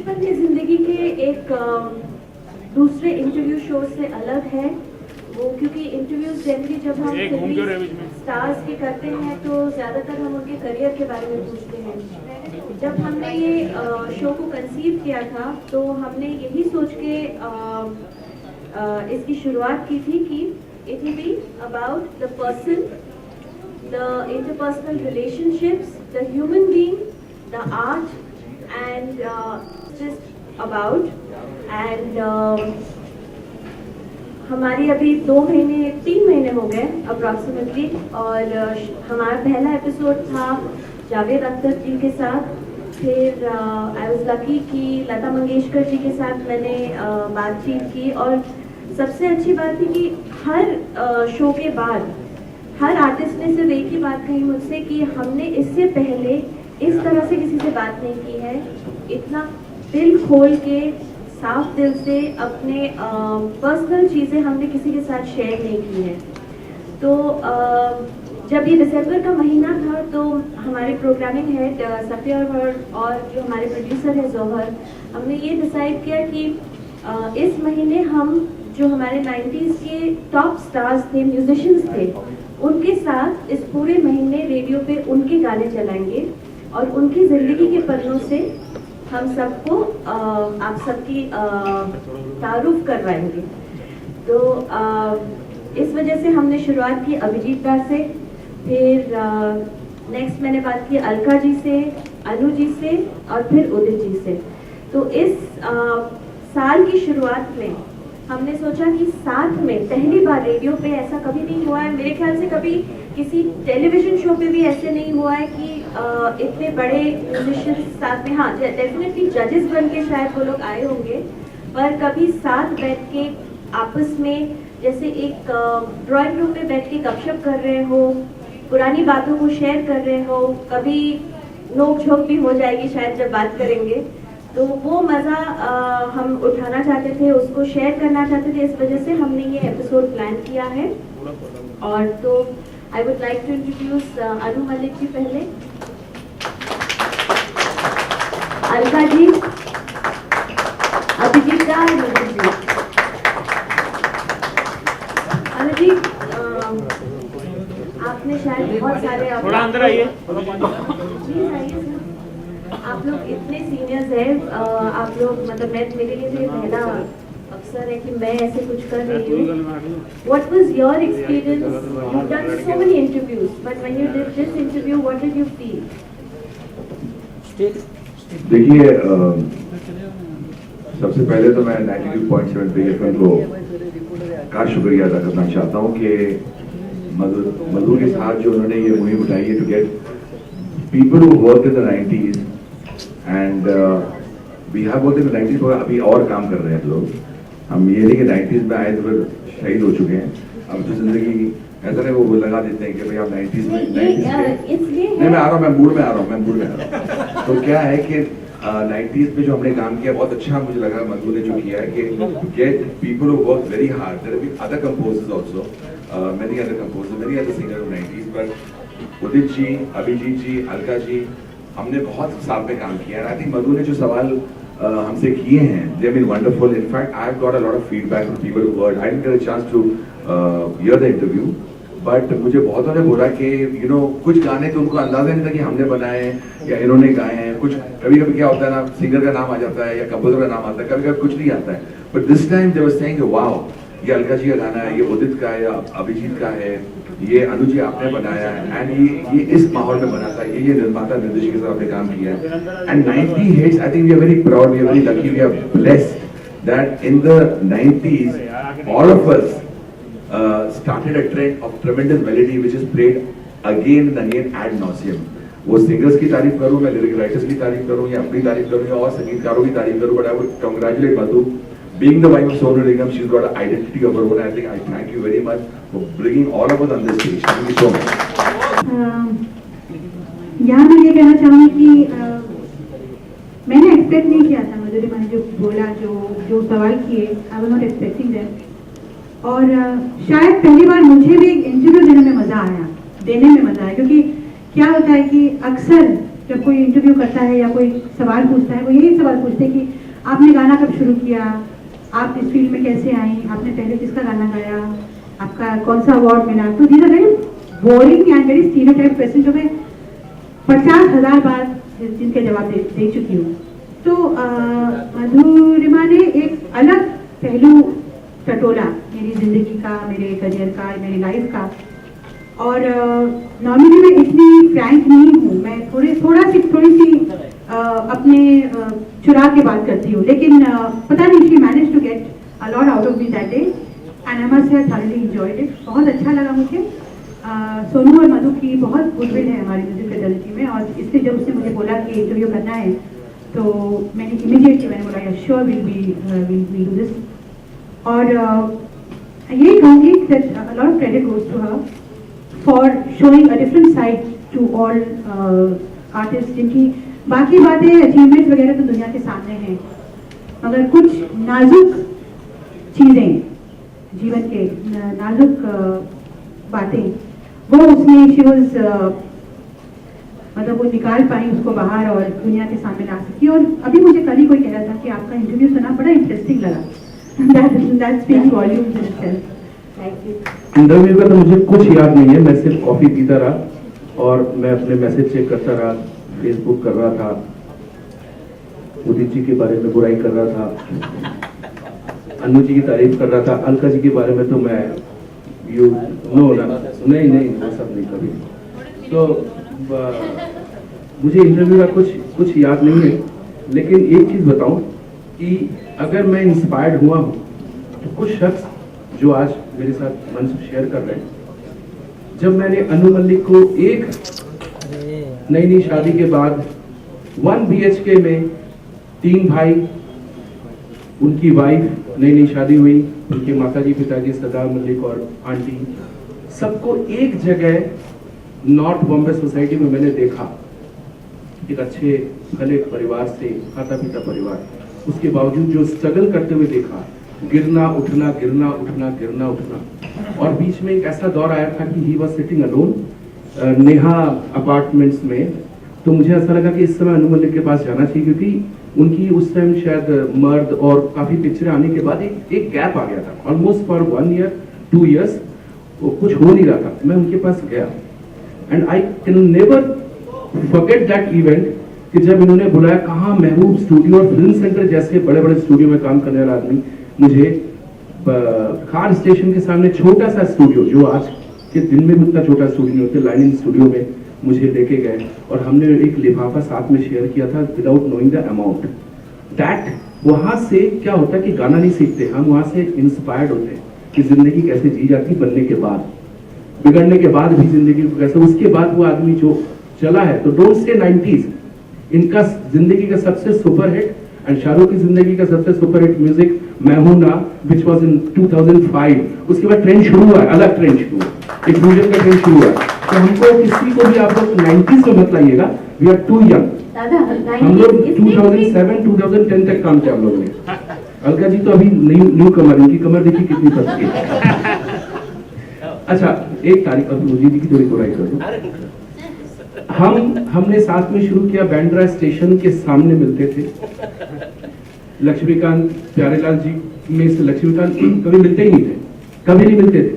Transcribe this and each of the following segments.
अपनी ज़िंदगी के एक दूसरे इंटरव्यू शो से अलग है वो, क्योंकि इंटरव्यूज जनरली जब हम स्टार्स के करते हैं तो ज़्यादातर हम उनके करियर के बारे में पूछते हैं। जब हमने ये शो को कंसीव किया था तो हमने यही सोच के इसकी शुरुआत की थी कि it will be about the person, the interpersonal relationships, the human being, the art, and just about. And हमारी अभी 3 महीने हो गए अप्रॉक्सीमेटली, और हमारा पहला एपिसोड था जावेद अख्तर जी के साथ। फिर आई वाज लकी कि लता मंगेशकर जी के साथ मैंने बातचीत की, और सबसे अच्छी बात थी कि हर शो के बाद हर आर्टिस्ट ने सिर्फ एक ही बात कही मुझसे कि हमने इससे पहले इस तरह से किसी से बात नहीं की है, इतना दिल खोल के साफ दिल से अपने पर्सनल चीज़ें हमने किसी के साथ शेयर नहीं की है। तो जब ये दिसंबर का महीना था तो हमारे प्रोग्रामिंग हेड सफिया और जो हमारे प्रोड्यूसर है जौहर, हमने ये डिसाइड किया कि इस महीने हम जो हमारे 90s के टॉप स्टार्स थे, म्यूजिशियंस थे, उनके साथ इस पूरे महीने रेडियो पे उनके गाने चलाएंगे और उनकी ज़िंदगी के पन्नों से हम सबको आप सबकी तारुफ करवाएंगे। तो इस वजह से हमने शुरुआत की अभिजीत दा से, फिर नेक्स्ट मैंने बात की अलका जी से, अनु जी से, और फिर उदित जी से। तो इस साल की शुरुआत में हमने सोचा कि साथ में पहली बार रेडियो पे ऐसा कभी नहीं हुआ है, मेरे ख्याल से कभी किसी टेलीविजन शो पे भी ऐसे नहीं हुआ है कि इतने बड़े म्यूजिशियंस साथ में, हाँ डेफिनेटली जजेस बन के शायद वो लोग आए होंगे, पर कभी साथ बैठ के आपस में जैसे एक ड्राइंग रूम में बैठ के गपशप कर रहे हो, पुरानी बातों को शेयर कर रहे हो, कभी नोक झोंक भी हो जाएगी शायद जब बात करेंगे, तो वो मज़ा हम उठाना चाहते थे, उसको शेयर करना चाहते थे। इस वजह से हमने ये एपिसोड प्लान किया है। और तो I would like to introduce Anu Malik ji पहले, अलका जी, अभिजीत दा, जी। अनु जी, आपने शायद बहुत सारे थोड़ा अंदर आइए। आप लोग इतने सीनियर्स हैं, आप लोग मतलब मेरे लिए तो ये पहला अवसर है कि मैं ऐसे कुछ कर रही हूँ। What was your experience? You've done so many interviews, but when you did this interview, what did you feel? देखिए, सबसे पहले तो मैं 92.7 बिग एफएम को का शुक्रिया अदा करना चाहता हूँ कि मधु के साथ जो उन्होंने ये मुहिम उठाई है to get people who worked in the 90s and we have worked in the 90s, पर अभी और काम कर रहे हैं लोग। हम ये नहीं कि 90s में आए तो फिर शहीद हो चुके हैं, अब तो जिंदगी ऐसा नहीं वो लगा देते हैं कि भाई आप 90s में नहीं, मैं आ रहा हूँ, मैं मूड में आ रहा हूँ। तो क्या है कि 90s में जो हमने काम किया बहुत अच्छा मुझे लगा, मधु ने जो किया है कि get people who work very hard. There have been other composers also, many other composers, many other singers of 90s, but Udit ji, Abhijeet ji, Alka ji, हमने बहुत साथ में काम किया है। आई थिंक मधु ने जो सवाल हमसे किए हैं, they have been wonderful. In fact, I have got a lot of feedback from people who heard. I didn't get a chance to hear the interview, but मुझे बहुतों ने बोला कि कुछ गाने तो उनको अंदाजा नहीं था कि हमने बनाए या इन्होंने गाए हैं। कुछ कभी कभी क्या होता है ना, सिंगर का नाम आ जाता है या कंपोजर का नाम आता है, कभी कभी कुछ नहीं आता है, but this time they were saying wow, ये अलका जी का गाना है, ये उदित का है या अभिजीत का है, ये अनु जी आपने बनाया है, एंड ये इस माहौल में बना था, ये निर्माता निर्देशक के साथ आपने काम किया है। And 90 hits, I think we are very proud, we are very lucky, we are blessed that in the 90s all of us started a trend of tremendous melody which is played again and again ad nauseum। वो singers की तारीफ करूँ, मैं lyric writers की तारीफ करूँ या अपनी तारीफ करूँ या और संगीतकारों की तारीफ करूँ, but I would congratulate Madhu. Being the wife of Sonu Nigam, she's got an identity of her own. I think I thank you very much for bringing all of us on this stage. Thank you so much. यहाँ मैं ये कहना चाहूँगी कि मैंने expect नहीं किया था, मधुरिमा ने जो बोला, जो सवाल किए, I was not expecting that. और शायद पहली बार मुझे भी एक इंटरव्यू देने में मज़ा आया, क्योंकि क्या होता है कि अक्सर जब कोई इंटरव्यू करता है या कोई सवाल पूछता है, वो यही सवाल पूछते हैं कि आपने गाना कब शुरू किया, आप इस फील्ड में कैसे आई, आपने पहले किसका गाना गाया, आपका कौन सा अवार्ड मिला। तो these are very boring and very stereotype question जो मैं 50,000 बार जिनके जवाब दे चुकी हूँ। तो मधुरिमा ने एक अलग पहलू टटोला मेरी जिंदगी का, मेरे करियर का, मेरी लाइफ का। और नॉर्मली मैं इतनी फ्रैंक नहीं हूँ, मैं थोड़ी सी अपने चुरा के बात करती हूँ, लेकिन पता नहीं she manage to get a lot out of me that day and I must have thoroughly enjoyed it. बहुत अच्छा लगा मुझे। सोनू और मधु की बहुत गुडविल है हमारी म्यूजिक फिडेलिटी में, और इसलिए जब उसने मुझे बोला कि इंटरव्यू करना है तो मैंने इमीडिएटली बोला श्योर विल डू दिस। और यही कहूँगी that a lot of credit goes to her for showing a different side to all artist, जिनकी बाकी बातें अचीवमेंट वगैरह तो दुनिया के सामने हैं, मगर कुछ नाजुक चीज़ें जीवन के, नाजुक बातें, वो उसने मतलब वो निकाल पाई उसको बाहर और दुनिया के सामने ला सकी। और अभी मुझे कल ही कोई कह रहा था कि आपका इंटरव्यू सुना, बड़ा इंटरेस्टिंग लगा। That speaks volumes in itself. Thank you. Interview का तो मुझे कुछ याद नहीं है, मैं सिर्फ कॉफी पीता रहा और मैं अपने मैसेज चेक करता रहा, फेसबुक कर रहा था, उदित जी के बारे में बुराई कर रहा था, अनु जी की तारीफ कर रहा था, अलका जी के बारे में तो मैं नहीं वो सब नहीं कभी। तो मुझे इंटरव्यू का कुछ याद नहीं है, लेकिन एक चीज बताऊं कि अगर मैं इंस्पायर्ड हुआ हूं तो कुछ शख्स जो आज मेरे साथ मंच शेयर कर रहे हैं, जब मैंने अनु मल्लिक को एक नई शादी के बाद 1 BHK में 3 भाई, उनकी वाइफ, नई शादी हुई, उनके माताजी पिताजी सरदार मल्लिक और आंटी, सबको एक जगह नॉर्थ बॉम्बे सोसाइटी में मैंने देखा, एक अच्छे भले परिवार से खाता पीता परिवार, उसके बावजूद जो स्ट्रगल करते हुए देखा, गिरना उठना गिरना उठना गिरना उठना। और बीच में एक ऐसा दौर आया था कि he was sitting alone Neha apartments में, तो मुझे ऐसा लगा कि इस समय अनु मल्लिक के पास जाना चाहिए, क्योंकि उनकी उस टाइम शायद मर्द और काफी पिक्चरें आने के बाद एक गैप आ गया था, ऑलमोस्ट फॉर 1 year 2 years कुछ हो नहीं रहा था। मैं उनके पास गया and I can never forget that event कि जब इन्होंने बुलाया, कहाँ महबूब स्टूडियो और फिल्म सेंटर जैसे बड़े बड़े स्टूडियो में काम करने वाला आदमी मुझे खार स्टेशन के सामने छोटा सा स्टूडियो, जो आज के दिन में भी उतना छोटा स्टूडियो नहीं होते, लाइनिंग स्टूडियो में मुझे लेके गए और हमने एक लिफाफा साथ में शेयर किया था without knowing the amount that. वहां से क्या होता है कि गाना नहीं सीखते हम, वहां से इंस्पायर्ड होते हैं कि जिंदगी कैसे जी जाती बनने के बाद, बिगड़ने के बाद भी जिंदगी को कैसे, उसके बाद वो आदमी जो चला है। तो डोंट से 90s, इनका जिंदगी का सबसे सुपर हिट एंड शाहरुख की जिंदगी का सबसे सुपर हिट म्यूजिक मैं हूं ना, विच वॉज इन 2005। उसके बाद ट्रेंड शुरू हुआ, अलग ट्रेंड शुरू हुआ, एक फ्यूजन का ट्रेंड शुरू हुआ। तो हमको किसी को भी आप लोग 90s में मत लाइएगा, वी आर टू यंग। हम लोग 2007 2010 तक काम किया हम लोगों ने। अलका जी तो अभी न्यू कमर, इनकी कमर देखिए कितनी पतली है। अच्छा, एक तारीख अब रोजी जी की थोड़ी बुराई कर दो। हमने साथ में शुरू किया, बैंड्रा स्टेशन के सामने मिलते थे। लक्ष्मीकांत प्यारेलाल जी में से लक्ष्मीकांत कभी मिलते ही नहीं थे, कभी नहीं मिलते थे,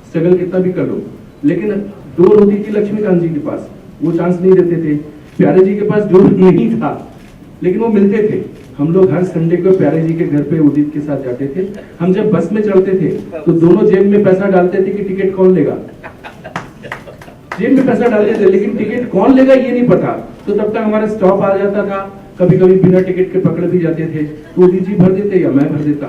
स्ट्रगल कितना भी कर लो। लेकिन डोर होती थी लक्ष्मीकांत जी के पास, वो चांस नहीं देते थे। प्यारे जी के पास डोर नहीं था, लेकिन वो मिलते थे। हम लोग हर संडे को प्यारे जी के घर पे उदित के साथ जाते थे। हम जब बस में चढ़ते थे तो दोनों जेब में पैसा डालते थे कि टिकट कौन लेगा, जेब में पैसा डालते थे, लेकिन टिकट कौन लेगा ये नहीं पता। तो तब तक हमारा स्टॉप आ जाता था, कभी कभी बिना टिकट के पकड़ भी जाते थे, तो उदित जी भर देते या मैं भर देता,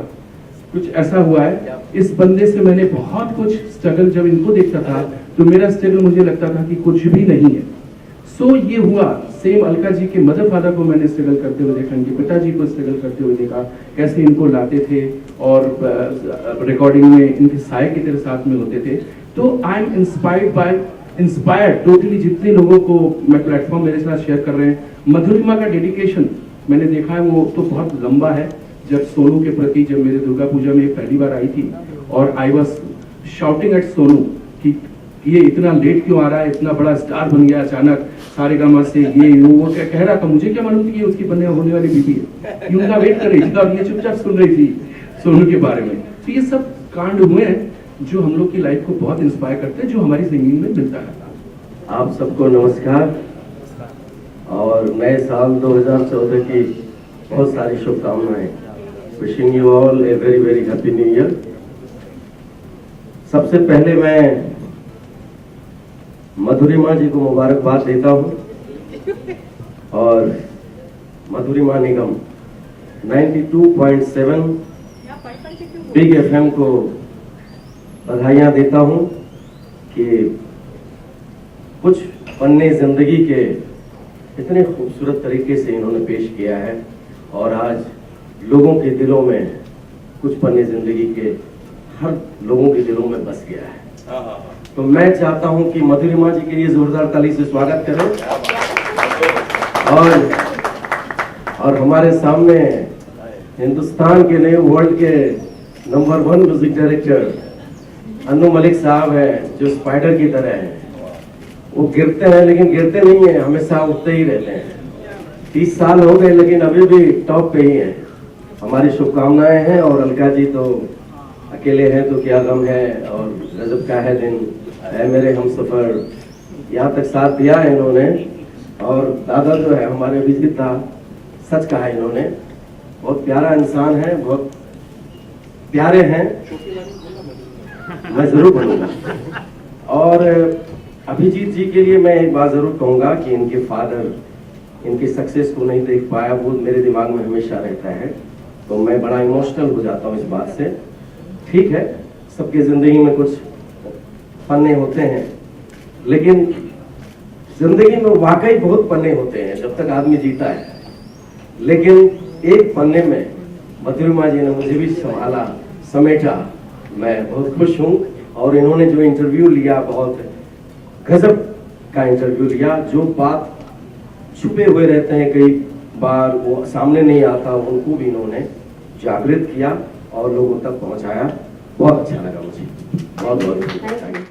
कुछ ऐसा हुआ है। इस बंदे से मैंने बहुत कुछ स्ट्रगल, जब इनको देखता था तो मेरा स्ट्रगल मुझे लगता था कि कुछ भी नहीं है। सो ये हुआ। सेम अलका जी के मदर फादर को मैंने स्ट्रगल करते हुए देखा, इनके पिताजी को स्ट्रगल करते हुए देखा, कैसे इनको लाते थे और रिकॉर्डिंग में इनके साय की तरह साथ में होते थे। तो आई एम इंस्पायर्ड टोटली जितने लोगों को मैं प्लेटफॉर्म मेरे साथ शेयर कर रहे हैं। मधुरिमा का डेडिकेशन मैंने देखा है, वो तो बहुत लंबा है। जब सोनू के प्रति, जब मेरे दुर्गा पूजा में पहली बार आई थी और I was shouting at Sonu कि ये इतना लेट क्यों आ रहा है, इतना बड़ा स्टार बन गया अचानक, सारेगामा से ये वो कह रहा था, मुझे क्या मालूम थी कि उसकी बनने होने वाली बीबी है, ये उनका वेट कर रही थी और ये चुपचाप सुन रही थी सोनू के बारे में। तो ये सब कांड हुए हैं जो हम लोग की लाइफ को बहुत इंस्पायर करते हैं, जो हमारी सिंगिंग में मिलता है। आप सबको नमस्कार और नए साल 2014 की बहुत सारी शुभकामनाएं। Wishing you all a very very happy new year. सबसे पहले मैं मधुरिमा जी को मुबारकबाद देता हूं और मधुरिमा निगम 92.7 बिग एफएम को बधाइयां देता हूं कि कुछ पन्ने जिंदगी के इतने खूबसूरत तरीके से इन्होंने पेश किया है और आज लोगों के दिलों में कुछ पन्ने जिंदगी के हर लोगों के दिलों में बस गया है। तो मैं चाहता हूं कि मधुरिमा जी के लिए जोरदार ताली से स्वागत करें और हमारे सामने हिंदुस्तान के नहीं वर्ल्ड के number 1 music director Annu Malik साहब हैं, जो स्पाइडर की तरह हैं। वो गिरते हैं लेकिन गिरते नहीं हैं, हमेशा उठते ही रहते हैं। 30 साल हो गए लेकिन अभी भी टॉप पे ही हैं। हमारी शुभकामनाएं हैं और अलका जी तो अकेले हैं तो क्या गम है, और रजब का है दिन है मेरे हम सफर, यहाँ तक साथ दिया है इन्होंने। और दादा जो है हमारे अभिजीत था, सच कहा इन्होंने, बहुत प्यारा इंसान है, बहुत प्यारे हैं, मैं जरूर बनूंगा। और अभिजीत जी के लिए मैं एक बात जरूर कहूंगा कि इनके फादर इनकी सक्सेस को नहीं देख पाया, वो मेरे दिमाग में हमेशा रहता है, तो मैं बड़ा इमोशनल हो जाता हूँ इस बात से। ठीक है, सबकी जिंदगी में कुछ पन्ने होते हैं, लेकिन जिंदगी में वाकई बहुत पन्ने होते हैं जब तक आदमी जीता है। लेकिन एक पन्ने में मधुरिमा जी ने मुझे भी संभाला, समेटा, मैं बहुत खुश हूँ। और इन्होंने जो इंटरव्यू लिया, बहुत गजब का इंटरव्यू लिया। जो बात छुपे हुए रहते हैं कई बार, वो सामने नहीं आता, उनको भी इन्होंने जागृत किया और लोगों तक पहुंचाया। बहुत अच्छा लगा मुझे, बहुत बहुत थैंक यू।